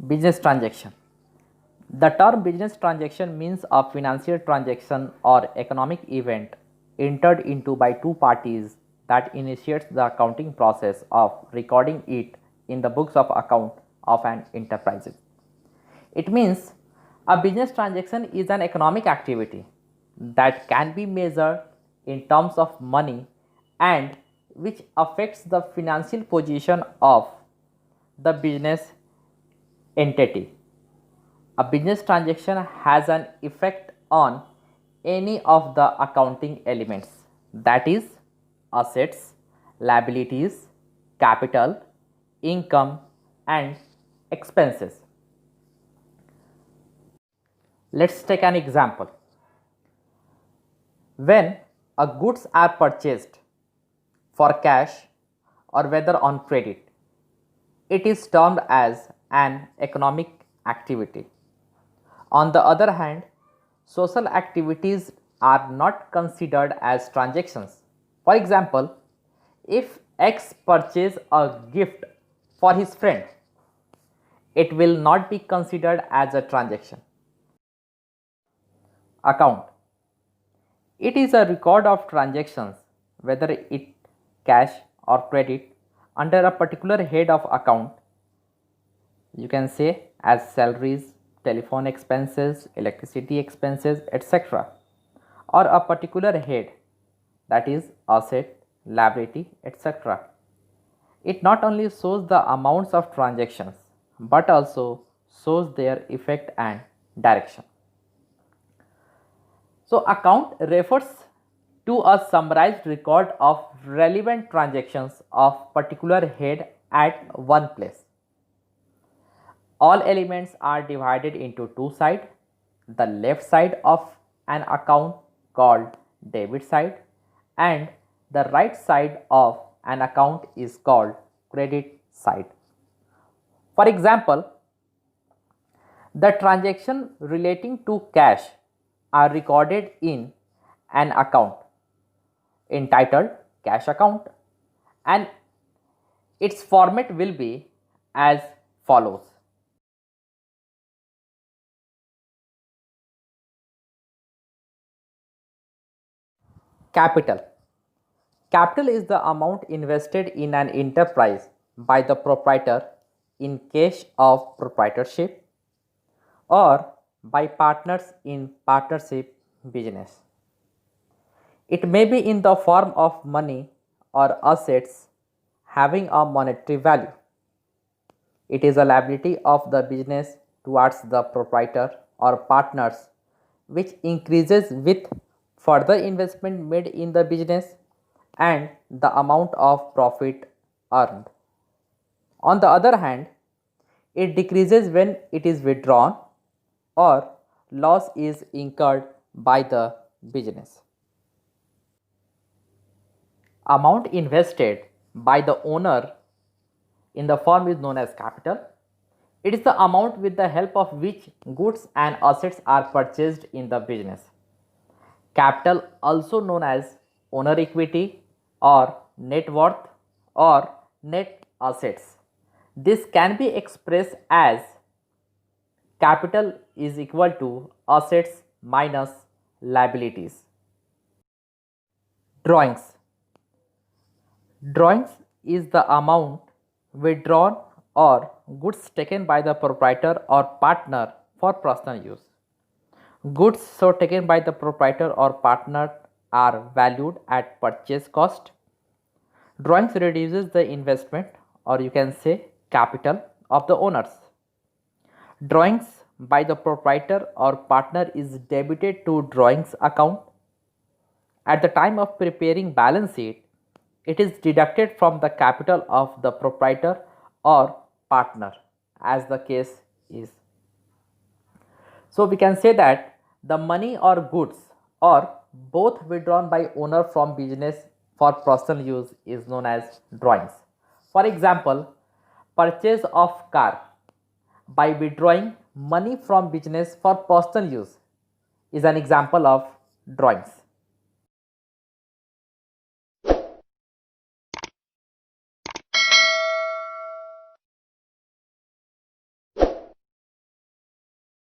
Business transaction. The term business transaction means a financial transaction or economic event entered into by two parties that initiates the accounting process of recording it in the books of account of an enterprise. It means a business transaction is an economic activity that can be measured in terms of money and which affects the financial position of the business entity. A business transaction has an effect on any of the accounting elements, that is assets, liabilities, capital, income and expenses. Let's take an example. When a goods are purchased for cash or whether on credit, it is termed as an economic activity. On the other hand, social activities are not considered as transactions. For example, if X purchases a gift for his friend, it will not be considered as a transaction. Account. It is a record of transactions, whether it cash or credit, under a particular head of account. You can say as salaries, telephone expenses, electricity expenses, etc., or a particular head, that is asset, liability, etc. It not only shows the amounts of transactions but also shows their effect and direction. So, account refers to a summarized record of relevant transactions of particular head at one place. All elements are divided into two sides. The left side of an account called debit side and the right side of an account is called credit side. For example, the transaction relating to cash are recorded in an account entitled cash account and its format will be as follows. Capital. Capital is the amount invested in an enterprise by the proprietor in case of proprietorship or by partners in partnership business. It may be in the form of money or assets having a monetary value. It is a liability of the business towards the proprietor or partners which increases with further investment made in the business and the amount of profit earned. On the other hand, it decreases when it is withdrawn or loss is incurred by the business. Amount invested by the owner in the firm is known as capital. It is the amount with the help of which goods and assets are purchased in the business. Capital, also known as owner equity or net worth or net assets. This can be expressed as capital is equal to assets minus liabilities. Drawings. Drawings is the amount withdrawn or goods taken by the proprietor or partner for personal use. Goods so taken by the proprietor or partner are valued at purchase cost. Drawings reduces the investment or you can say capital of the owners. Drawings by the proprietor or partner is debited to drawings account. At the time of preparing balance sheet, it is deducted from the capital of the proprietor or partner as the case is. So we can say that the money or goods or both withdrawn by owner from business for personal use is known as drawings. For example, purchase of car by withdrawing money from business for personal use is an example of drawings.